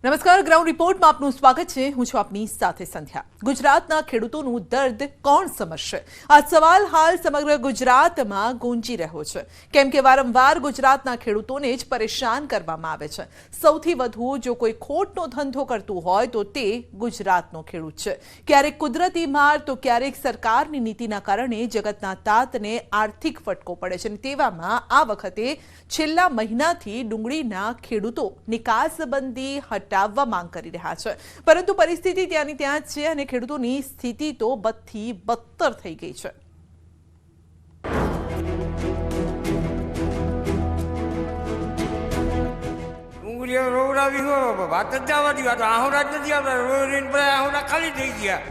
નમસ્કાર, ગ્રાઉન્ડ રિપોર્ટમાં આપનું સ્વાગત છે। હું છું આપની સાથે સંધ્યા। ગુજરાતના ખેડૂતોનું દર્દ કોણ સમજશે? આ સવાલ હાલ સમગ્ર ગુજરાતમાં ગુંજી રહ્યો છે, કેમ કે વારંવાર ગુજરાતના ખેડૂતોને જ પરેશાન કરવામાં આવે છે। સૌથી વધુ જો કોઈ ખોટનો ધંધો કરતું હોય તો તે ગુજરાતનો ખેડૂત છે। ક્યારેક કુદરતી માર તો ક્યારેક સરકારની નીતિના કારણે જગતના તાતને આર્થિક ફટકો પડે છે। તેવામાં આ વખતે છેલ્લા મહિનાથી ડુંગળીના ખેડૂતો નિકાસબંધી હટાવવા માંગ કરી રહ્યા છે, પરંતુ પરિસ્થિતિ ત્યાંની ત્યાં જ છે અને ખેડૂતોની સ્થિતિ તો બદથી બદતર થઈ ગઈ છે। ડુંગળીઓ રોવડાવી હો વાત જ જવા દી, વાત આહોડા જ નથી આવતા, રોવીને બધા આહોડા ખાલી થઈ ગયા।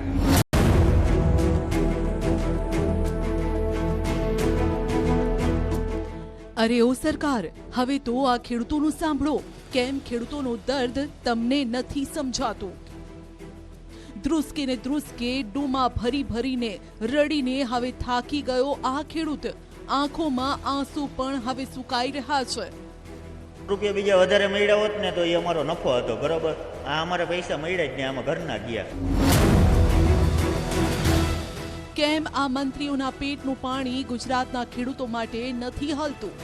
અરે ઓ સરકાર, હવે તો આ ખેડૂતોનું સાંભળો। કેમ ખેડૂતોનું દર્દ તમને નથી સમજાતું? ધ્રુસકે ને ધ્રુસકે ડૂમા ભરી ભરીને રડીને હવે થાકી ગયો આ ખેડૂત। આંખોમાં આંસુ પણ હવે સુકાઈ રહ્યા છે। રૂપિયા બીજા વધારે મળ્યા હોત ને તો એ અમારો નફો હતો, બરોબર। આ અમારા પૈસા મળ્યા જ ને આમાં ઘરના ગયા। કેમ આ મંત્રીઓના પેટનું પાણી ગુજરાતના ખેડૂતો માટે નથી હલતું?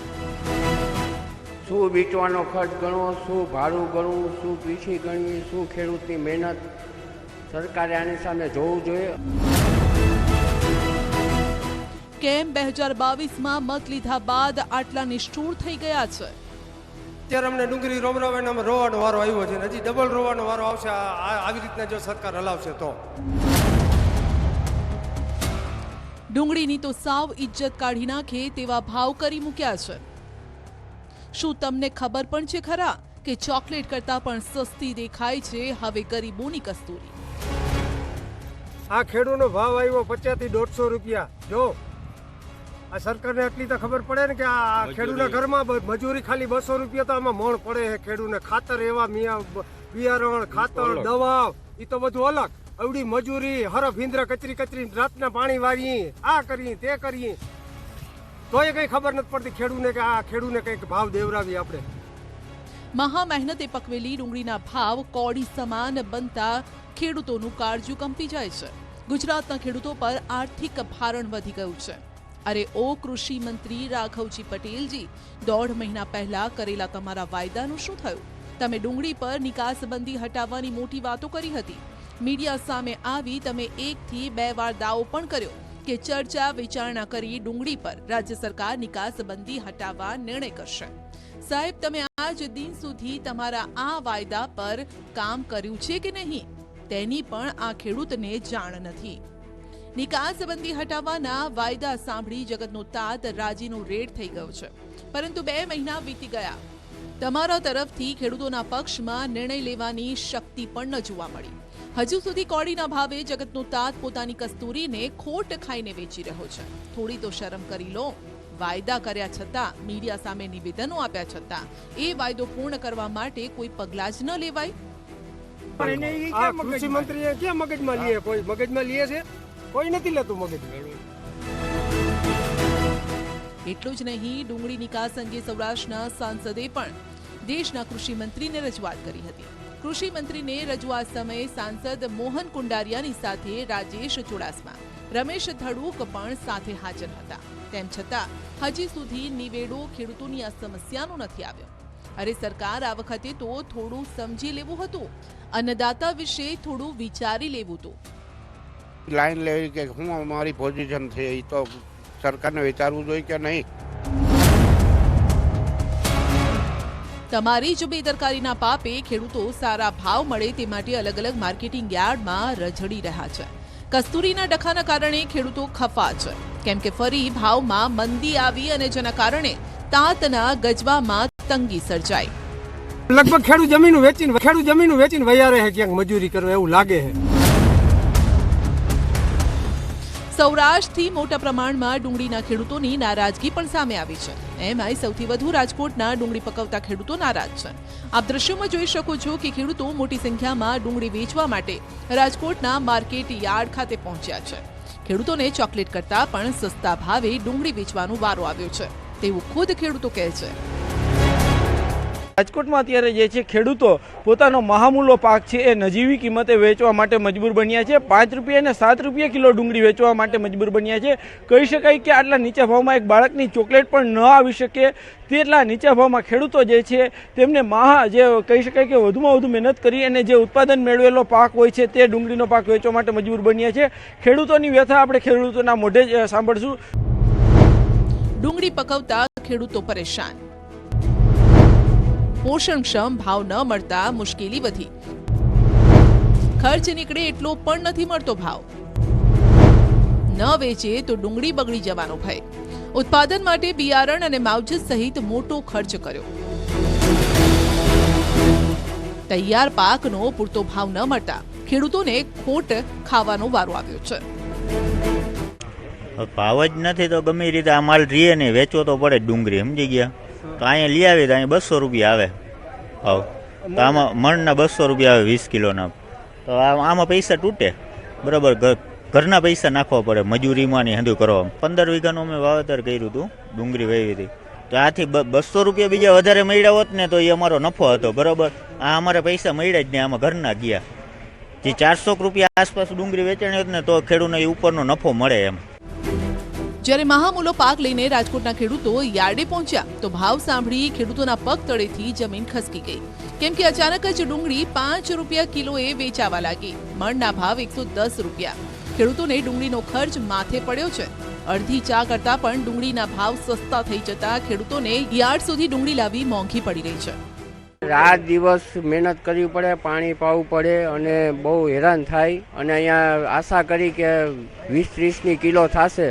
શું વેચવાનો ખર્ચ ગણવો, શું ભાડું ગણવું, શું પીછી ગણવી, શું ખેડૂતની મહેનત, સરકારે આની સામે જોવું જોઈએ। કેમ 2022માં મત લીધા બાદ આટલા નિષ્ઠુર થઈ ગયા છે? અત્યારે અમને ડુંગળી રોવડાવીને અમે રોવાનો વારો આવ્યો છે, હજી ડબલ રોવાનો વારો આવશે આવી રીતના જો સરકાર હલાવશે તો। ડુંગળીની તો સાવ ઇજ્જત કાઢી નાખે તેવા ભાવ કરી મૂક્યા છે। શું તમને ખબર પણ છે ખરા કે ચોકલેટ કરતા પણ સસ્તી દેખાય છે હવે ગરીબોની કસ્તુરી? આ ખેડૂતનો ભાવ આવ્યો 50 થી 150 રૂપિયા। જો આ સરકારને એટલી તો ખબર પડે ને કે આ ખેડૂતના ઘરમાં મજૂરી ખાલી 200 રૂપિયા તો આમાં મોણ પડે છે ખેડૂતને। ખાતર એવા બિયારણ, ખાતર, દવા એ તો બધું અલગ, અવડી મજૂરી, હરફ હિંદ્રા કચરી કચરી રાતના પાણી વાળી, આ કરીએ તે કરીએ, તોય કંઈ ખબર નથી પડતી ખેડૂતને કે આ ખેડૂતને કંઈક ભાવ દેવરાવી આપણે। મહા મહેનતે પકવેલી ડુંગળીના ભાવ કોડી સમાન બનતા ખેડૂતોનું કાળજું કંપી જાય છે। ગુજરાતના ખેડૂતો પર આર્થિક ભારણ વધી ગયું છે। અરે ઓ કૃષિ મંત્રી રાઘવજી પટેલજી, 1.5 મહિના પહેલા કરેલા તમારા વાયદાનું શું થયું? તમે ડુંગળી પર નિકાસબંધી હટાવવાની મોટી વાતો કરી હતી। મીડિયા સામે આવી તમે 1 થી 2 વાર દાવો પણ કર્યો કે ચર્ચા વિચારણા કરી ડુંગળી પર રાજ્ય સરકાર નિકાસબંધી હટાવવા નિર્ણય કરશે। સાહેબ, તમે આજ દિન સુધી તમારા આ વાયદા પર કામ કર્યું છે કે નહીં તેની પણ આ ખેડૂતને જાણ નથી। નિકાસબંધી હટાવવાના વાયદા સાંભળી જગતનો તાત રાજીનો રેડ થઈ ગયો છે, પરંતુ 2 મહિના વીતી ગયા, તમારા તરફથી ખેડૂતોના પક્ષમાં નિર્ણય લેવાની શક્તિ પણ ન જોવા મળી। હજુ સુધી કોડીના ભાવે જગતનો તાત પોતાની કસ્તુરીને ખોટ ખાઈને વેચી રહ્યો છે। થોડી તો શરમ કરી લો। વાયદા કર્યા છતાં, મીડિયા સામે નિવેદનો આપ્યા છતાં એ વાયદો પૂર્ણ કરવા માટે કોઈ પગલાં જ ન લેવાય? કૃષિ મંત્રીએ ક્યાં મગજમાં લીએ? કોઈ મગજમાં લીએ છે? કોઈ નથી લેતું મગજમાં। એટલું જ નહીં, ડુંગળી નિકાસ અંગે સૌરાષ્ટ્રના સાંસદે પણ દેશના કૃષિ મંત્રીને રજૂઆત કરી હતી। કૃષિ મંત્રીને રજૂઆત સમયે સાંસદ મોહન કુંડારિયાની સાથે રાજેશ ચુડાસમા, રમેશ ધડુક પણ સાથે હાજર હતા। તેમ છતાં હજી સુધી નિવેડો ખેડૂતોની આ સમસ્યાનો નથી આવ્યો। અરે સરકાર, આ વખતે તો થોડું સમજી લેવું હતું, અન્નદાતા વિશે થોડું વિચારી લેવું હતું। લાઈન લેવી કે હું અમારી પોઝિશન છે એ તો સરકારને વિચારવું જોઈએ કે નહીં। તમારી જ બેદરકારીના પાપે ખેડૂતો સારા ભાવ મળે તે માટે અલગ અલગ માર્કેટિંગ યાર્ડમાં રઝળી રહ્યા છે। કસ્તુરીના ડખાના કારણે ખેડૂતો ખફા છે, કેમ કે ફરી ભાવમાં મંદી આવી અને જેના કારણે તાતના ગજવામાં તંગી સર્જાઈ। લગભગ ખેડૂત જમીન વેચીને વયા રહે, ક્યાંક મજૂરી કરવા એવું લાગે છે। સૌરાષ્ટ્રથી મોટા પ્રમાણમાં ડુંગળીના ખેડૂતોની નારાજગી પણ સામે આવી છે। એમાંય સૌથી વધુ રાજકોટના ડુંગળી પકવતા ખેડૂતો નારાજ છે। આપ દ્રશ્યોમાં જોઈ શકો છો કે ખેડૂતો મોટી સંખ્યામાં ડુંગળી વેચવા માટે રાજકોટના માર્કેટ યાર્ડ ખાતે પહોંચ્યા છે। ખેડૂતોને ચોકલેટ કરતા પણ સસ્તા ભાવે ડુંગળી વેચવાનો વારો આવ્યો છે તેવું ખુદ ખેડૂતો કહે છે। રાજકોટમાં અત્યારે જે છે ખેડૂતો પોતાનો મહામૂલો પાક છે એ નજીવી કિંમતે વેચવા માટે મજબૂર બન્યા છે. 5 રૂપિયા અને 7 રૂપિયા કિલો ડુંગળી વેચવા માટે મજબૂર બન્યા છે. કહી શકાય કે આટલા નીચા ભાવમાં એક બાળકની ચોકલેટ પણ ન આવી શકે તેટલા નીચા ભાવમાં ખેડૂતો જે છે તેમને જે કહી શકાય કે વધુમાં વધુ મહેનત કરી અને જે ઉત્પાદન મેળવેલો પાક હોય છે તે ડુંગળીનો પાક વેચવા માટે મજબૂર બન્યા છે. ખેડૂતોની વ્યથા આપણે ખેડૂતોના મોઢે જ સાંભળશું. ડુંગળી પકવતા ખેડૂતો પરેશાન. પોષણક્ષમ ભાવ ન મળતા મુશ્કેલી વધી. ખર્ચ નીકળે એટલો પણ નથી મળતો ભાવ. ન વેચે તો ડુંગળી બગડી જવાનો ભય. ઉત્પાદન માટે બિયારણ અને માવજત સહિત મોટો ખર્ચ કર્યો. તૈયાર પાકનો પૂરતો ભાવ ન મળતા ખેડૂતોને ખોટ ખાવાનો વારો આવ્યો છે. ભાવ જ નથી તો ગમે રીતે આ માલ રીએ નહીં, વેચવો તો પડે ડુંગળી, સમજી ગયા? તો અહીંયા લઈ આવી તો અહીંયા 200 રૂપિયા આવે ભાવ. તો આમાં મણના 200 રૂપિયા આવે 20 કિલોના. તો આમાં પૈસા તૂટે બરાબર. ઘરના પૈસા નાખવા પડે મજૂરીમાં ને હંધું કરવામાં. 15 વીઘાનું અમે વાવેતર કર્યું હતું, ડુંગળી વાવી હતી. તો આથી 200 રૂપિયા બીજા વધારે મળ્યા હોત ને તો એ અમારો નફો હતો બરાબર. આ અમારે પૈસા મળ્યા જ નહીં, આમાં ઘરના ગયા. જે 400 રૂપિયા આસપાસ ડુંગળી વેચાણી હોત ને તો ખેડૂતને ઉપરનો નફો મળે એમ. જ્યારે મહામૂલો પાક લઈને રાજકોટના ખેડૂતો યાર્ડે પહોંચ્યા તો ભાવ સાંભળી ખેડૂતોના પગ તળેથી જમીન ખસકી ગઈ. કેમ કે અચાનક જ ડુંગળી 5 રૂપિયા કિલોએ વેચાવા લાગી. મણના ભાવ 110 રૂપિયા. ખેડૂતોને ડુંગળીનો ખર્ચ માથે પડ્યો છે. અડધી ચા કરતા પણ ડુંગળીના ભાવ સસ્તા થઈ જતા ખેડૂતોને યાર્ડ સુધી ડુંગળી લાવવી મોંઘી પડી રહી છે. રાત દિવસ મહેનત કરવી પડે, પાણી પાવું પડે અને બહુ હેરાન થાય. અને અહીંયા આશા કરી કે 20-30ની કિલો થશે,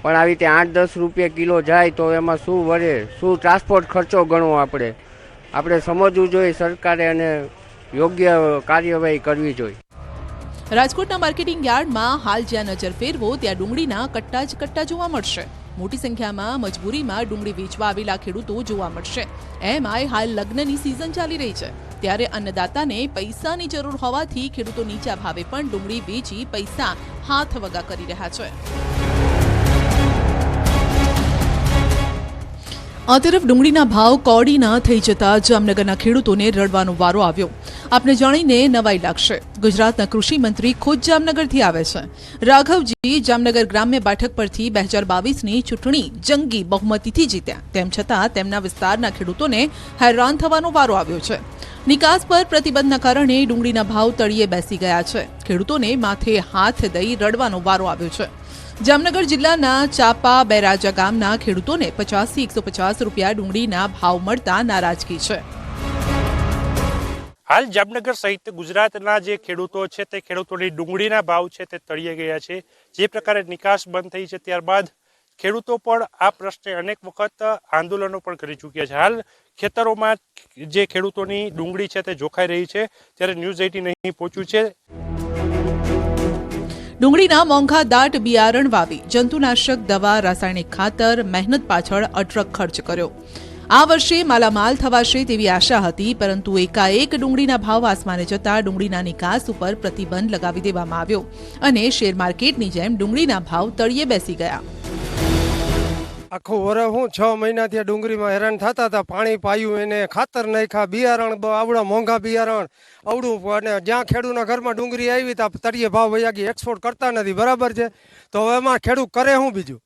પણ આવી રીતે 8-10 રૂપિયા કિલો જાય તો એમાં શું વળે, શું ટ્રાન્સપોર્ટ ખર્ચો ગણવો. આપણે સમજવું જોઈએ સરકારે અને યોગ્ય કાર્યવાહી કરવી જોઈએ. રાજકોટના માર્કેટિંગ યાર્ડમાં હાલ જ્યાં નજર ફેરવો ત્યાં ડુંગળીના કટ્ટા જ કટ્ટા જોવા મળશે. મોટી સંખ્યામાં મજબૂરીમાં ડુંગળી વેચવા આવેલા ખેડૂતો જોવા મળશે. એમાંય હાલ લગ્નની સિઝન ચાલી રહી છે ત્યારે અન્નદાતાને પૈસાની જરૂર હોવાથી ખેડૂતો નીચા ભાવે પણ ડુંગળી વેચી પૈસા હાથ વગા કરી રહ્યા છે. આ તરફ ડુંગળીના ભાવ કોડી ન થઈ જતા જામનગરના ખેડૂતોને રડવાનો વારો આવ્યો. આપને જાણીને નવાઈ લાગશે, ગુજરાતના કૃષિ મંત્રી ખુદ જામનગરથી આવે છે. રાઘવજી જામનગર ગ્રામ્ય બેઠક પરથી 2022ની ચૂંટણી જંગી બહુમતીથી જીત્યા. તેમ છતાં તેમના વિસ્તારના ખેડૂતોને હેરાન થવાનો વારો આવ્યો છે. નિકાસ પર પ્રતિબંધના કારણે ડુંગળીના ભાવ તળિયે બેસી ગયા છે. ખેડૂતોને માથે હાથ દઈ રડવાનો વારો આવ્યો છે. જામનગર જિલ્લાના ચાપા બેરાજા ગામના ખેડૂતોને 50થી 150 રૂપિયા ડુંગળીના ભાવ મળતા નારાજગી છે. હાલ જામનગર સહિત ગુજરાતના જે ખેડૂતો છે તે ખેડૂતોની ડુંગળીના ભાવ છે તે તળિયે ગયા છે. જે પ્રકારે નિકાસ બંધ થઈ છે ત્યારબાદ ખેડૂતો પણ આ પ્રશ્ને અનેક વખત આંદોલનો પણ કરી ચૂક્યા છે. હાલ ખેતરોમાં જે ખેડૂતોની ડુંગળી છે તે જોખાઈ રહી છે ત્યારે ન્યૂઝ 18 અહીં પહોંચ્યું છે. ડુંગળીના મોંઘા દાટ બિયારણ વાવી જંતુનાશક દવા, રાસાયણિક ખાતર, મહેનત પાછળ અઢળક ખર્ચ કર્યો. આ વર્ષે માલામાલ થવાશે તેવી આશા હતી, પરંતુ એકાએક ડુંગળીના ભાવ આસમાને જતા ડુંગળીના નિકાસ ઉપર પ્રતિબંધ લગાવી દેવામાં આવ્યો અને શેર માર્કેટની જેમ ડુંગળીના ભાવ તળિયે બેસી ગયા. આખું વરસ હું 6 મહિનાથી ડુંગળીમાં હેરાન થતા હતા. પાણી પાયું, એને ખાતર નાખ્યા, બિયારણ આવડા મોંઘા બિયારણ આવડું. અને જ્યાં ખેડૂતના ઘરમાં ડુંગળી આવી ત્યાં તળિયે ભાવ વયા ગઈ. એક્સપોર્ટ કરતા નથી, બરાબર છે. તો હવે એમાં ખેડૂત કરે શું બીજું?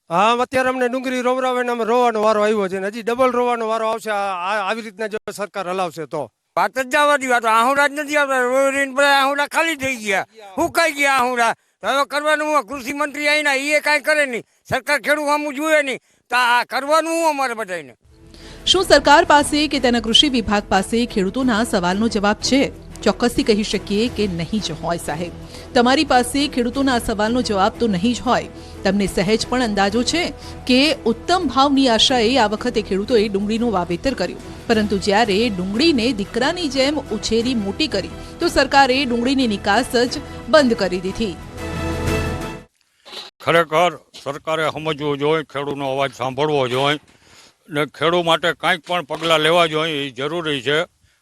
હા, અત્યારે અમને ડુંગળી રોવરાવે ને અમે રોવાનો વારો આવ્યો છે ને હજી ડબલ રોવાનો વારો આવશે આવી રીતના જો સરકાર હલાવશે તો. વાત જ જવા દી. વાત આહુડા જ નથી આવતા. રોઈને બધા આહુડા ખાલી થઈ ગયા, હુકાઈ ગયા આહુડા. હવે કરવાનું હું, કૃષિ મંત્રી આવીને એ કાંઈ કરે નહીં, સરકાર ખેડૂત આમું જોઈએ નહીં, તો આ કરવાનું હું અમારે બધાને. શું સરકાર પાસે કે તેના કૃષિ વિભાગ પાસે ખેડૂતોના સવાલનો જવાબ છે? ચોક્કસથી કહી શકીએ કે નહીં જ હોય સાહેબ. તમારી પાસે ખેડૂતોના સવાલનો જવાબ તો નહીં જ હોય. તમને સહેજ પણ અંદાજો છે કે ઉત્તમ ભાવની આશાએ આ વખતે ખેડૂતોએ ડુંગળીનું વાવેતર કર્યું, પરંતુ જ્યારે ડુંગળીને દીકરાની જેમ ઉછેરી મોટી કરી તો સરકારે ડુંગળીની નિકાસ જ બંધ કરી દીધી. ખરેખર સરકારે સમજવું જોઈએ, ખેડૂતનો અવાજ સાંભળવો જોઈએ ને ખેડૂત માટે કાંઈક પણ પગલાં લેવા જોઈએ એ જરૂરી છે.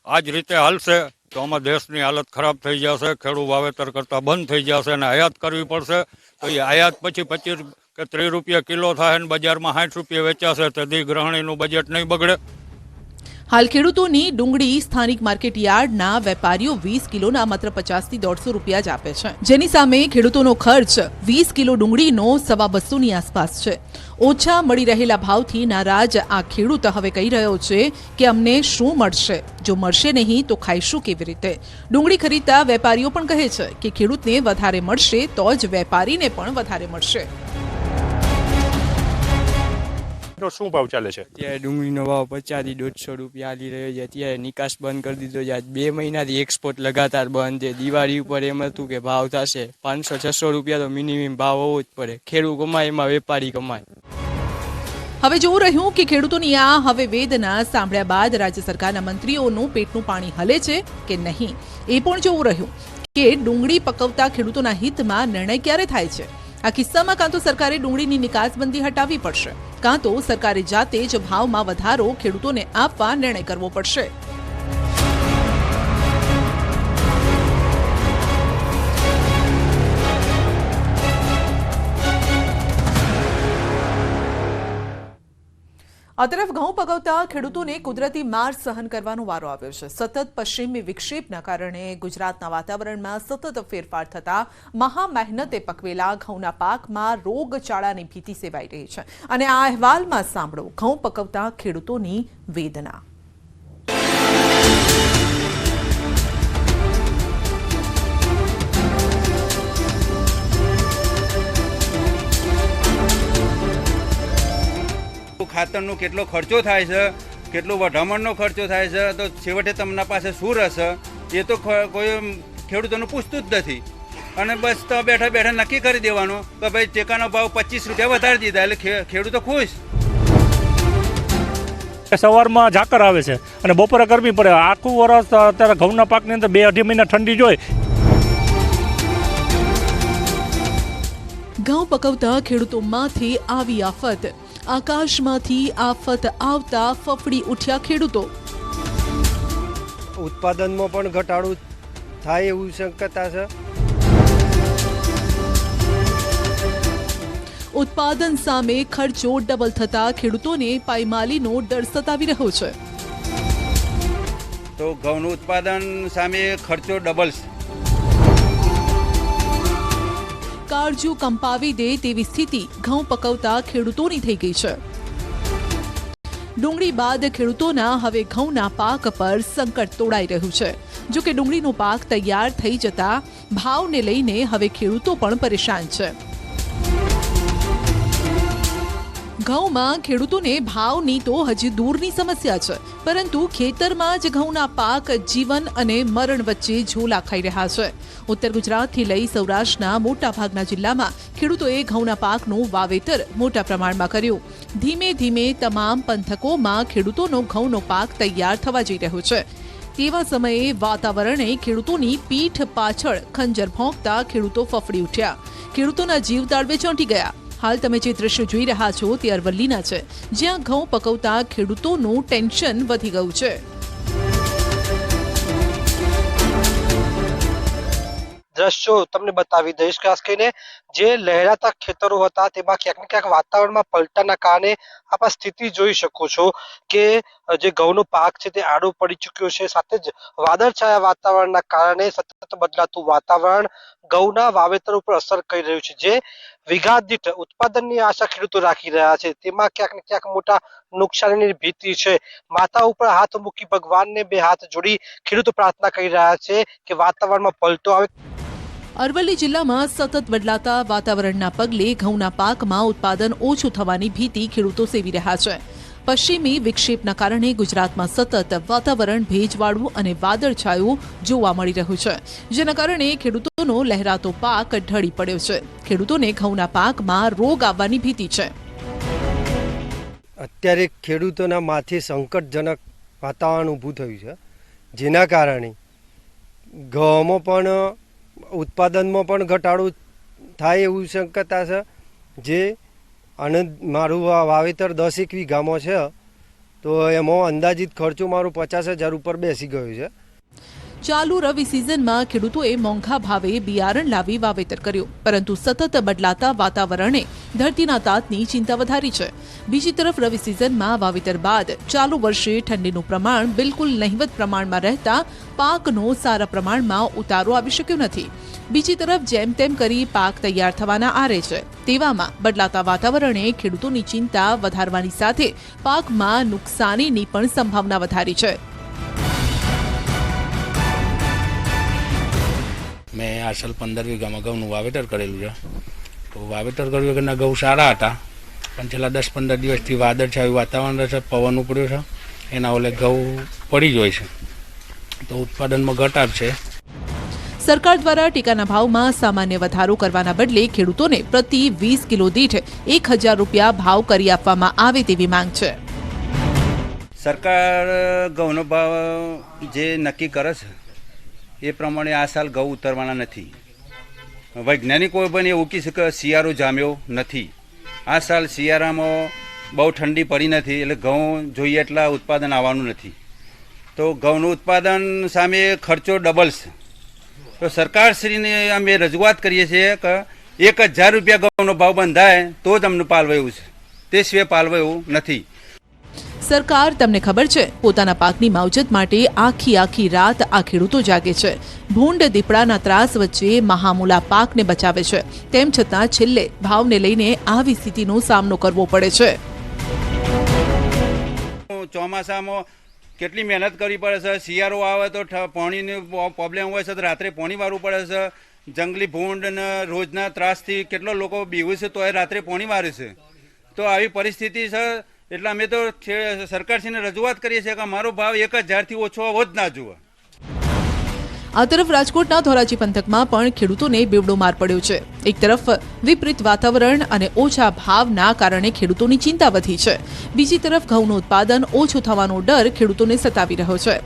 આ જ રીતે હાલશે તો આમાં દેશની હાલત ખરાબ થઈ જશે. ખેડૂત વાવેતર કરતાં બંધ થઈ જશે અને આયાત કરવી પડશે. તો એ આયાત પછી 25 કે 30 રૂપિયા કિલો થાય અને બજારમાં 60 રૂપિયા વેચાશે તો દી ગૃહિણીનું બજેટ નહીં બગડે. હાલ ખેડૂતોની ડુંગળી સ્થાનિક માર્કેટ યાર્ડના વેપારીઓ 20 કિલોના માત્ર 50 થી 150 રૂપિયા જ આપે છે, જેની સામે ખેડૂતોનો ખર્ચ 20 કિલો ડુંગળીનો 250ની આસપાસ છે. ઓછા મળી રહેલા ભાવથી નારાજ આ ખેડૂત હવે કહી રહ્યો છે કે અમને શું મળશે, જો મળશે નહીં તો ખાઈશું કેવી રીતે. ડુંગળી ખરીદતા વેપારીઓ પણ કહે છે કે ખેડૂતને વધારે મળશે તો જ વેપારીને પણ વધારે મળશે. શું ભાવ ચાલે છે? અત્યારે ડુંગળીનો ભાવ 50 થી 150 રૂપિયા હાલી રહ્યો છે. અત્યારે નિકાસ બંધ કરી દીધો છે. આજ 2 મહિનાથી એક્સપોર્ટ લગાતાર બંધ છે. દિવાળી ઉપર એમ હતું કે ભાવ થશે 500-600 રૂપિયા તો મિનિમમ ભાવ હોવો જ પડે. ખેડૂત કમાય એમાં વેપારી કમાય. હવે જોવું રહ્યું કે ખેડૂતોની આ હવે વેદના સાંભળ્યા બાદ રાજ્ય સરકારના મંત્રીઓનું પેટનું પાણી હલે છે કે નહીં, એ પણ જોવું રહ્યું કે ડુંગળી પકવતા ખેડૂતોના હિતમાં નિર્ણય ક્યારે થાય છે. આ કિસ્સામાં કાં તો સરકારે ડુંગળીની નિકાસબંધી હટાવવી પડશે, કાં તો સરકારે જાતે જ ભાવમાં વધારો ખેડૂતોને આપવા નિર્ણય કરવો પડશે. આ તરફ ઘઉં પકવતા ખેડૂતોને કુદરતી માર સહન કરવાનો વારો આવ્યો છે. સતત પશ્ચિમી વિક્ષેપના કારણે ગુજરાતના વાતાવરણમાં સતત ફેરફાર થતા મહા મહેનતે પકવેલા ઘઉંના પાકમાં રોગચાળાની ભીતિ સેવાઈ રહી છે. અને આ અહેવાલમાં સાંભળો ઘઉં પકવતા ખેડૂતોની વેદના. ખાતરનો કેટલો ખર્ચો થાય છે, કેટલો વઢામણનો ખર્ચો થાય છે, તો છેવટે તમને પાસે શું રહેશે એ તો કોઈ ખેડૂતોને પૂછતું જ નથી. અને બસ તો બેઠા બેઠા નક્કી કરી દેવાનું કે ભાઈ ટેકાનો ભાવ 25 રૂપિયા વધારી દીધા એટલે ખેડૂતો ખુશ. સવારમાં ઝાકર આવે છે અને બપોરે ગરમી પડે. આખું વરસ અત્યારે ઘઉંના પાકની અંદર 2-2.5 મહિના ઠંડી જોઈ. ઘઉં પકવતા ખેડૂતોમાંથી આવી આફત. આકાશમાંથી આફત આવતા ફફડી ઉઠ્યા ખેડૂતો. ઉત્પાદનમાં પણ ઘટાડો થાય એવું શક્યતા છે. ઉત્પાદન સામે ખર્ચો ડબલ થતા ખેડૂતોને પાયમાલીનો ડર સતાવી રહ્યો છે. તો ઘઉંનું ઉત્પાદન સામે ખર્ચો ડબલ છે. કાળજુ કંપાવી દે તેવી સ્થિતિ ઘઉં પકવતા ખેડૂતોની થઈ ગઈ છે. ડુંગળી બાદ ખેડૂતોના હવે ઘઉંના પાક પર સંકટ તોડાઈ રહ્યું છે. જો કે ડુંગળીનો પાક તૈયાર થઈ જતા ભાવને લઈને હવે ખેડૂતો પણ પરેશાન છે. ઘઉંમાં ખેડૂતોને ભાવની તો હજી દૂરની સમસ્યા છે, પરંતુ ખેતરમાં જ ઘઉંના પાક જીવન અને મરણ વચ્ચે ઝોલા ખાઈ રહ્યા છે. ઉત્તર ગુજરાતથી લઈ સૌરાષ્ટ્રના મોટાભાગના જિલ્લામાં ખેડૂતોએ ઘઉંના પાકનું વાવેતર મોટા પ્રમાણમાં કર્યું. ધીમે ધીમે તમામ પંથકોમાં ખેડૂતોનો ઘઉંનો પાક તૈયાર થવા જઈ રહ્યો છે. તેવા સમયે વાતાવરણે ખેડૂતોની પીઠ પાછળ ખંજર ભોંકતા ખેડૂતો ફફડી ઉઠ્યા. ખેડૂતોના જીવ તાળવે ચોંટી ગયા. હાલ તમે જે દ્રશ્યો જોઈ રહ્યા છો તે અરવલ્લીના છે, જ્યાં ઘઉં પકવતા ખેડૂતોનું ટેન્શન વધી ગયું છે. દ્રશ્યો તમને બતાવી દઈશ. ખાસ કરીને જે લહેરાતા ખેતરો હતા તેમાં ક્યાંક ને ક્યાંક વાતાવરણમાં પલટાના કારણે આપ આ સ્થિતિ જોઈ શકો છો કે જે ઘઉંનો પાક છે તે આડો પડી ચૂક્યો છે. સાથે જ વાદળછાયા વાતાવરણના કારણે સતત બદલાતું વાતાવરણ ઘઉંના વાવેતર ઉપર અસર કરી રહ્યું છે. જે વીઘા દીઠ ઉત્પાદનની આશા ખેડૂતો રાખી રહ્યા છે તેમાં ક્યાંક ને ક્યાંક મોટા નુકસાનની ભીતિ છે. માથા ઉપર હાથ મૂકી ભગવાનને 2 હાથ જોડી ખેડૂતો પ્રાર્થના કરી રહ્યા છે કે વાતાવરણમાં પલટો આવે. અરવલ્લી જિલ્લામાં સતત બદલાતા વાતાવરણના પગલે ઘઉંના પાકમાં ઉત્પાદન ઓછું થવાની ભીતિ ખેડૂતો સેવી રહ્યા છે. પશ્ચિમી વિક્ષેપના કારણે ગુજરાતમાં સતત વાતાવરણ ભેજવાળું અને વાદળછાયું જોવા મળી રહ્યું છે, જેના કારણે ખેડૂતોનો લહેરાતો પાક ઢળી પડ્યો છે. ખેડૂતોને ઘઉંના પાકમાં રોગ આવવાની ભીતિ છે. અત્યારે ખેડૂતોના માથે સંકટજનક વાતાવરણ ઊભું થયું છે, જેના કારણે ઘઉંમાં પણ ઉત્પાદનમાં પણ ઘટાડો થાય એવું શક્યતા છે. જે અને મારું વાવેતર 10-1 વીઘામાં છે, તો એમાં અંદાજિત ખર્ચો મારો 50,000 ઉપર બેસી ગયો છે. ચાલુ રવિ સિઝનમાં ખેડૂતોએ મોંઘા ભાવે બિયારણ લાવી વાવેતર કર્યું, પરંતુ સતત બદલાતા વાતાવરણે ધરતીના તાતની ચિંતા વધારી છે. બીજી તરફ રવિ સિઝનમાં વાવેતર બાદ ચાલુ વર્ષે ઠંડીનું પ્રમાણ બિલકુલ નહિવત પ્રમાણમાં રહેતા પાકનો સારા પ્રમાણમાં ઉતારો આવી શક્યો નથી. બીજી તરફ જેમ તેમ કરી પાક તૈયાર થવાના આરે છે. તેવામાં બદલાતા વાતાવરણે ખેડૂતોની ચિંતા વધારવાની સાથે પાકમાં નુકસાનીની પણ સંભાવના વધારી છે. મેં આ સાલ 15 વીઘામાં ઘઉંનું વાવેતર કરેલું છે. તો વાવેતર કર્યું કે ઘઉં સારા હતા, પણ છેલ્લા 10-15 દિવસથી વાદળછાયું વાતાવરણ છે, પવન ઉપડ્યો છે, એના ઓલે ઘઉં પડી જ હોય છે, તો ઉત્પાદનમાં ઘટાડ છે. સરકાર દ્વારા ટેકાના ભાવમાં સામાન્ય વધારો કરવાના બદલે ખેડૂતોને પ્રતિ 20 કિલો દીઠ 1000 રૂપિયા ભાવ કરી આપવામાં આવે તેવી માંગ છે. સરકાર ઘઉંનો ભાવ જે નક્કી કરે છે એ પ્રમાણે આ સાલ ઘઉં ઉતરવાના નથી. વૈજ્ઞાનિકોએ પણ એવું કહી છે કે શિયાળો જામ્યો નથી. આ સાલ શિયાળામાં બહુ ઠંડી પડી નથી, એટલે ઘઉં જોઈએ એટલા ઉત્પાદન આવવાનું નથી. તો ઘઉંનું ઉત્પાદન સામે ખર્ચો ડબલ છે. તો સરકારશ્રીને અમે રજૂઆત કરીએ છીએ કે 1000 રૂપિયા ઘઉંનો ભાવ બંધાય તો જ અમને પાલવાયું છે, તે સિવાય પાલવાયું નથી. સરકાર, તમને ખબર છે, પોતાના પાકની માવજત માટે આખી રાત આ ખેડૂતો જાગે છે. ભૂંડ દીપડાના ત્રાસ વચ્ચે મહામૂલા પાકને બચાવે છે, તેમ છતાં છેલ્લે ભાવને લઈને આવી સ્થિતિનો સામનો કરવો પડે છે. ચોમાસામાં કેટલી મહેનત કરવી પડે છે. શિયાળો આવે તો પાણીની પ્રોબ્લેમ હોય છે, તો રાત્રે પાણી વારવું પડે છે. જંગલી ભૂંડ અને રોજના ત્રાસથી કેટલા લોકો બીવે છે તો એ રાત્રે પાણી વારે છે. તો આવી પરિસ્થિતિ છે, એટલે અમે તો સરકારશ્રીને રજૂઆત કરીએ છીએ કે અમારો ભાવ 1000થી ઓછો હોવો જ ના જોઈએ. આ તરફ રાજકોટના ધોરાજી પંથકમાં પણ ખેડૂતોને બેવડો માર પડ્યો છે. એક તરફ વિપરીત વાતાવરણ અને ઓછા ભાવના કારણે ખેડૂતોની ચિંતા વધી છે. બીજી તરફ ઘઉંનું ઉત્પાદન ઓછું થવાનો ડર ખેડૂતોને સતાવી રહ્યો છે.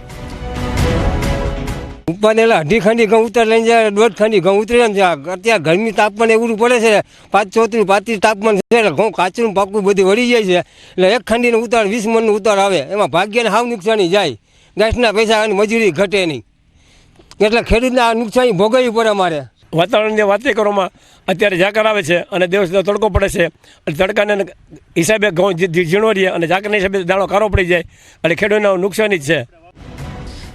ઉત્પાદન 2.5 ખંડી ઘઉં ઉતર લઈને જાય, 1.5 ખંડી ઘઉં ઉતરે ને અત્યારે ગરમી તાપમાન એવું પડે છે, 35-34 તાપમાન છે, ઘઉં કાચું પાકું બધું વળી જાય છે. એટલે 1 ખંડીનો ઉતાર 20 મણનો ઉતાર આવે, એમાં ભાગ્યને હાવ નુકસાની જાય. ગેસના પૈસા અને મજૂરી ઘટે નહીં, એટલે ખેડૂતને આ નુકસાની ભોગવવી પડે. અમારે વાતાવરણની વાત કરવામાં અત્યારે ઝાકર આવે છે અને દિવસ તડકો પડે છે, અને તડકાના હિસાબે ઘઉં ઝીણો રહે અને ઝાકરના હિસાબે દાણો કારો પડી જાય, અને ખેડૂતને નુકસાની જ છે.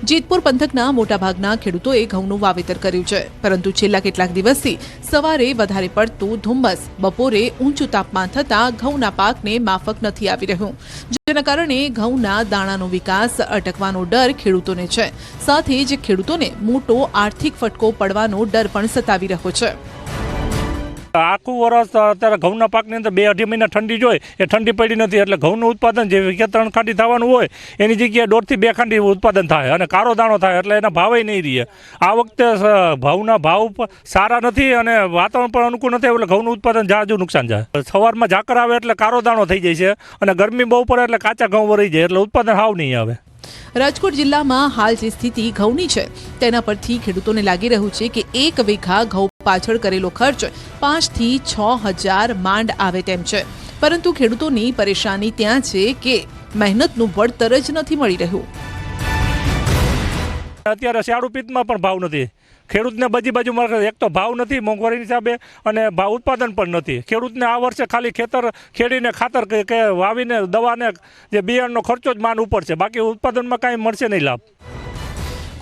જેતપુર પંથકના મોટાભાગના ખેડૂતોએ ઘઉંનું વાવેતર કર્યું છે, પરંતુ છેલ્લા કેટલાક દિવસથી સવારે વધારે પડતું ધુમ્મસ, બપોરે ઊંચું તાપમાન થતાં ઘઉંના પાકને માફક નથી આવી રહ્યું, જેના કારણે ઘઉંના દાણાનો વિકાસ અટકવાનો ડર ખેડૂતોને છે. સાથે જ ખેડૂતોને મોટો આર્થિક ફટકો પડવાનો ડર પણ સતાવી રહ્યો છે. આખું વર્ષ અત્યારે ઘઉંના પાકની અંદર 2-2.5 મહિના ઠંડી જોઈ, એ ઠંડી પડી નથી, એટલે ઘઉંનું ઉત્પાદન જે 3 ખાંડી થવાનું હોય એની જગ્યાએ 1.5 થી 2 ખાંડી ઉત્પાદન થાય અને કારો દાણો થાય, એટલે એના ભાવે નહીં રહે. આ વખતે ઘઉંના ભાવ સારા નથી અને વાતાવરણ પણ અનુકૂળ નથી, એટલે ઘઉંનું ઉત્પાદન જાજુ નુકસાન જાય. સવારમાં ઝાકર આવે એટલે કારો દાણો થઈ જાય છે, અને ગરમી બહુ પડે એટલે કાચા ઘઉં વળી જાય, એટલે ઉત્પાદન હાવ નહીં આવે. રાજકોટ જિલ્લામાં હાલ જે સ્થિતિ ઘઉંની છે તેના પરથી ખેડૂતોને લાગી રહ્યું છે કે 1 વીઘા ઘઉં પાછળ કરેલો ખર્ચ 5 થી 6 હજાર માંડ આવે તેમ છે. પરંતુ ખેડૂતોની પરેશાની ત્યાં છે કે મહેનતનું વળતર જ નથી મળી રહ્યું. અત્યારે શિયાળુ પિત્તમાં પણ ભાવ નથી. ખેડૂતને બધી બાજુમાં એક તો ભાવ નથી મોંઘવારી હિસાબે, અને ભાવ ઉત્પાદન પણ નથી. ખેડૂતને આ વર્ષે ખાલી ખેતર ખેડીને ખાતર કે વાવીને દવાને જે બિયારણનો ખર્ચો જ માન ઉપર છે, બાકી ઉત્પાદનમાં કાંઈ મળશે નહીં લાભ.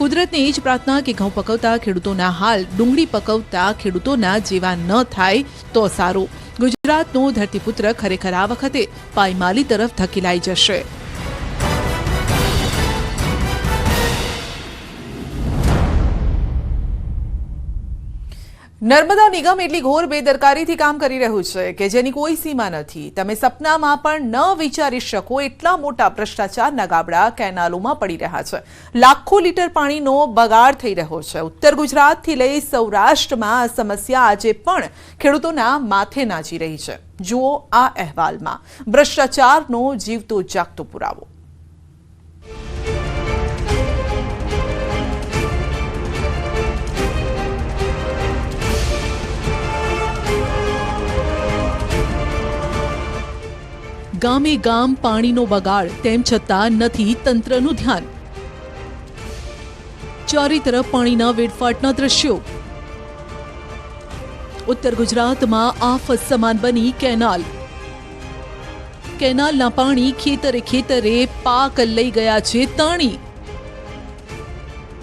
કુદરતની એ જ પ્રાર્થના કે ઘઉં પકવતા ખેડૂતોના હાલ ડુંગળી પકવતા ખેડૂતોના જેવા ન થાય તો સારું. ગુજરાતનો ધરતીપુત્ર ખરેખર આ વખતે પાયમાલી તરફ ધકેલાઈ જશે. નર્મદા નિગમ એટલી ઘોર બેદરકારીથી કામ કરી રહ્યું છે કે જેની કોઈ સીમા નથી. તમે સપનામાં પણ ન વિચારી શકો એટલા મોટા ભ્રષ્ટાચારના ગાબડા કેનાલોમાં પડી રહ્યા છે. લાખો લીટર પાણીનો બગાડ થઈ રહ્યો છે. ઉત્તર ગુજરાતથી લઈ સૌરાષ્ટ્રમાં આ સમસ્યા આજે પણ ખેડૂતોના માથે નાચી રહી છે. જુઓ આ અહેવાલમાં ભ્રષ્ટાચારનો જીવતો જાગતો પુરાવો. ગામે ગામ પાણીનો બગાડ, તેમ છતાં નથી તંત્રનું ધ્યાન. ચારે તરફ પાણીના વેડફાટના દ્રશ્યો. ઉત્તર ગુજરાતમાં આફત સમાન બની કેનાલ. કેનાલના પાણી ખેતરે ખેતરે પાક લઈ ગયા છે તાણી.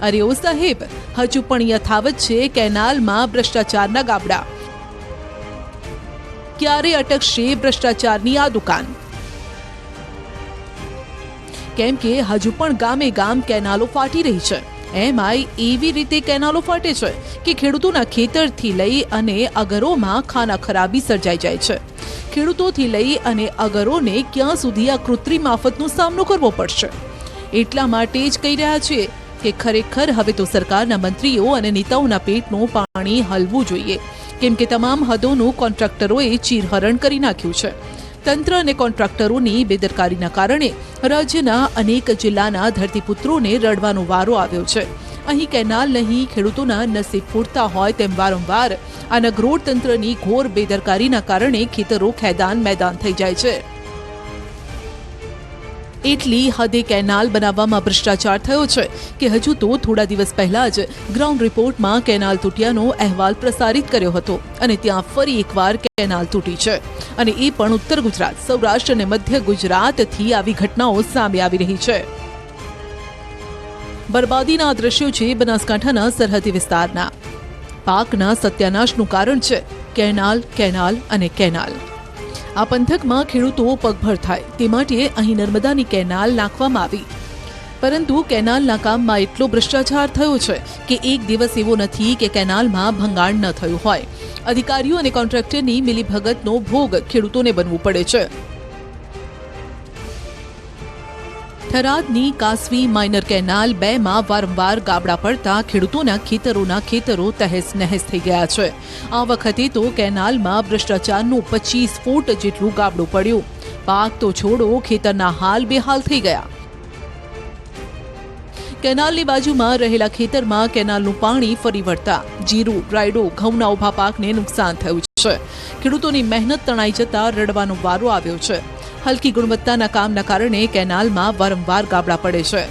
અરે ઓ સાહેબ, હજુ પણ યથાવત છે કેનાલમાં ભ્રષ્ટાચારના ગાબડા. ક્યારે અટકશે ભ્રષ્ટાચારની આ દુકાન? કેમ કે હજુ પણ ગામે ગામ કેનાલો ફાટી રહી છે. એમાંય એવી રીતે કેનાલો ફાટે છે કે ખેડૂતોના ખેતરથી લઈ અને અગરોમાં ખાના ખરાબી સર્જાઈ જાય છે. ખેડૂતોથી લઈ અને અગરોને ક્યાં સુધી આ કૃત્રિમ આફતનો સામનો કરવો પડશે? એટલા માટે જ કહી રહ્યા છીએ કે ખરેખર હવે તો સરકારના મંત્રીઓ અને નેતાઓના પેટનું પાણી હલવું જોઈએ, કેમ કે તમામ હદોનું કોન્ટ્રાક્ટરોએ ચીરહરણ કરી નાખ્યું છે. તંત્ર અને કોન્ટ્રાક્ટરોની બેદરકારીના કારણે રાજ્યના અનેક જિલ્લાના ધરતીપુત્રોને રડવાનો વારો આવ્યો છે. અહીં કેનાલ નહીં, ખેડૂતોના નસીબ ફૂટતા હોય તેમ વારંવાર આ નગરોળ તંત્રની ઘોર બેદરકારીના કારણે ખેતરો ખેદાન મેદાન થઈ જાય છે. એટલી હદે કેનાલ બનાવવામાં ભ્રષ્ટાચાર થયો છે કે હજુ તો થોડા દિવસ પહેલા જ ગ્રાઉન્ડ રિપોર્ટમાં કેનાલ તૂટ્યાનો અહેવાલ પ્રસારિત કર્યો હતો અને ત્યાં ફરી એકવાર કેનાલ તૂટી છે. અને એ પણ ઉત્તર ગુજરાત, સૌરાષ્ટ્ર અને મધ્ય ગુજરાતથી આવી ઘટનાઓ સામે આવી રહી છે. બરબાદીના આ દ્રશ્યો છે બનાસકાંઠાના સરહદી વિસ્તારના. પાકના સત્યાનાશનું કારણ છે કેનાલ, કેનાલ અને કેનાલ. આ પંથકમાં ખેડૂતો પગભર થાય તે માટે અહીં નર્મદાની કેનાલ નાખવામાં આવી. પરંતુ કેનાલના કામમાં એટલો ભ્રષ્ટાચાર થયો છે કે એક દિવસ એવો નથી કે કેનાલમાં ભંગાણ ન થયું હોય. અધિકારીઓ અને કોન્ટ્રાક્ટરની મિલીભગતનો ભોગ ખેડૂતોને બનવું પડે છે. થરાદની કાસવી માઇનર કેનાલ 2માં વારંવાર ગાબડા પડતા ખેડૂતોના ખેતરો તહેસ નહેસ થઈ ગયા છે. આ વખતે તો કેનાલમાં ભ્રષ્ટાચારનું 25 ફૂટ જેટલું ગાબડું પડ્યું. પાક તો છોડો, ખેતરના હાલ બેહાલ થઈ ગયા. કેનાલની બાજુમાં રહેલા ખેતરમાં કેનાલનું પાણી ફરી વળતા જીરું, રાયડો, ઘઉંના ઊભા પાકને નુકસાન થયું છે. ખેડૂતોની મહેનત તણાઈ જતા રડવાનો વારો આવ્યો છે. હલકી ગુણવત્તાના કામના કારણે કેનાલમાં વારંવાર ગાબડા પડે છે.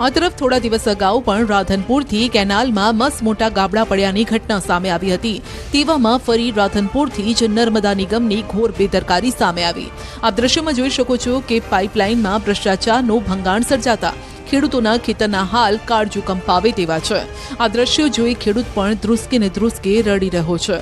આ તરફ થોડા દિવસ અગાઉ પણ રાધનપુરથી કેનાલમાં મસ્ત મોટા ગાબડા પડ્યાની ઘટના સામે આવી હતી. તેવામાં ફરી રાધનપુરથી જ નર્મદા નિગમની ઘોર બેદરકારી સામે આવી. આપ દ્રશ્યમાં જોઈ શકો છો કે પાઇપલાઇનમાં ભ્રષ્ટાચારનું ભંગાણ સર્જાતા ખેડૂતોના ખેતરના હાલ કાળજુ કંપાવે તેવા છે. આ દ્રશ્યો જોઈ ખેડૂત પણ ધ્રુસકે રડી રહ્યો છે.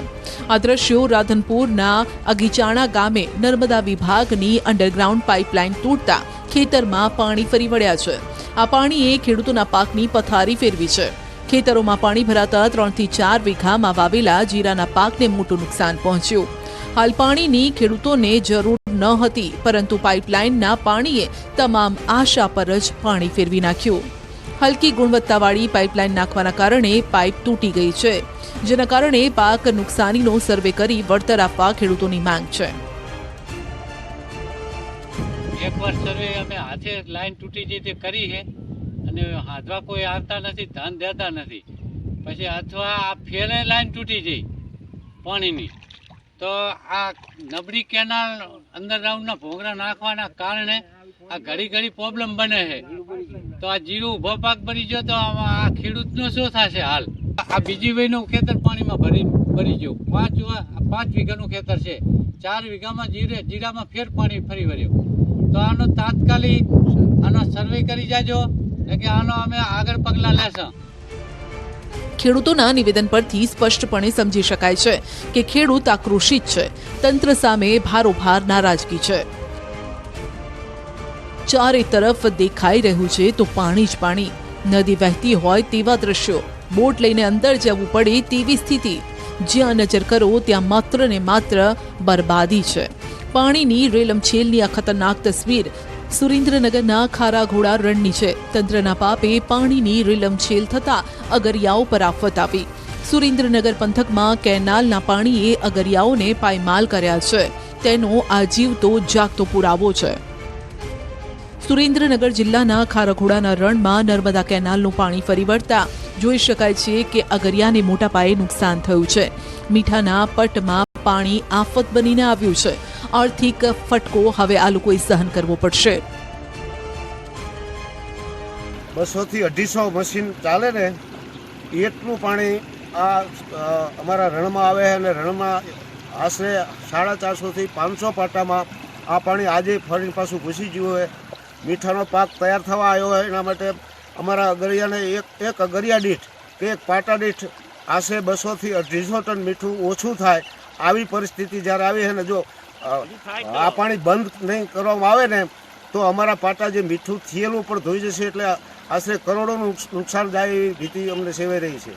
આ દ્રશ્યો રાધનપુરના અગીચાણા ગામે નર્મદા વિભાગની અંડરગ્રાઉન્ડ પાઇપલાઇન તૂટતા ખેતરમાં પાણી ફરી વળ્યા છે. આ પાણીએ ખેડૂતોના પાકની પથારી ફેરવી છે. ખેતરોમાં પાણી ભરાતા 3 થી 4 વીઘામાં વાવેલા જીરાના પાકને મોટું નુકસાન પહોંચ્યું. હાલ પાણીની ખેડૂતોને જરૂર ન હતી, પરંતુ પાઇપલાઇનના પાણીએ તમામ આશા પર જ પાણી ફેરવી નાખ્યું. હલકી ગુણવત્તાવાળી પાઇપલાઇન નાખવાના કારણે પાઇપ તૂટી ગઈ છે, જેના કારણે પાક નુકસાનીનો સર્વે કરી વળતર આપવા ખેડૂતોની માંગ છે. એકવાર સર્વે અમે હાથે લાઈન તૂટી જઈ તે કરી છે અને હાથવા કોઈ આવતા નથી, ધન દેતા નથી. પછી અથવા આ ફેરે લાઈન તૂટી જઈ પાણીની, તો આ નબળી કેનાલ અંડરગ્રાઉન્ડના ભોંગરા નાખવાના કારણે આ ઘડી પ્રોબ્લેમ બને છે. તો આ જીરું ઊભો પાક ભરી ગયો તો આ ખેડૂતનો શું થશે હાલ? આ બીજી વયનું ખેતર પાણીમાં ભરી ગયું. 5 વીઘાનું ખેતર છે, 4 વીઘામાં જીરામાં ફેર પાણી ફરી વળ્યું. તો આનો તાત્કાલિક સર્વે કરી જાજો કે આનો અમે આગળ પગલાં લેશું. ખેડૂતોના નિવેદન પરથી સ્પષ્ટપણે સમજી શકાય છે કે ખેડૂત આક્રોશિત છે. તંત્ર સામે ભારોભાર નારાજગી છે. ચારે તરફ દેખાઈ રહ્યું છે તો પાણી જ પાણી. નદી વહેતી હોય તેવા દ્રશ્યો, બોટ લઈને અંદર જવું પડે તેવી સ્થિતિ. જ્યાં નજર કરો ત્યાં માત્ર ને માત્ર બરબાદી છે. પાણીની રેલમછેલની આ ખતરનાક તસવીર સુરેન્દ્રનગરના ખારાઘોડા રણની છે. તંત્રના પાપે પાણીની રેલમછેલ થતા અગરિયાઓ પર આફત આવી. સુરેન્દ્રનગર પંથકમાં કેનાલના પાણીએ અગરિયાઓને પાયમાલ કર્યા છે. તેનો આ જીવતો જાગતો પુરાવો છે. સુરેન્દ્રનગર જિલ્લાના ખારાઘોડાના રણમાં નર્મદા કેનાલનું પાણી ફરી વળતા જોઈ શકાય છે કે અગરિયાને મોટા પાયે નુકસાન થયું છે. મીઠાના પટમાં પાણી આફત બનીને આવ્યું છે. આર્થિક ફટકો હવે આ લોકોએ સહન કરવો પડશે. 200થી 250 મશીન ચાલે ને એટલું પાણી આ અમારા રણમાં આવે છે અને રણમાં આશરે 450થી 500 પાટામાં આ પાણી આજે ફરીને પાછું ઘૂસી ગયું હોય. મીઠાનો પાક તૈયાર થવા આવ્યો હોય એના માટે અમારા અગરિયાને એક અગરિયા દીઠ કે એક પાટા દીઠ આશરે 200થી 250 ટન મીઠું ઓછું થાય. આવી પરિસ્થિતિ જ્યારે આવી છે ને જો આ પાણી બંધ નહીં કરવામાં આવે ને તો અમારા પાટા જે મીઠું થયેલું પણ ધોઈ જશે એટલે આશરે કરોડોનું નુકસાન જાય એવી ભીતિ અમને સેવાઈ રહી છે.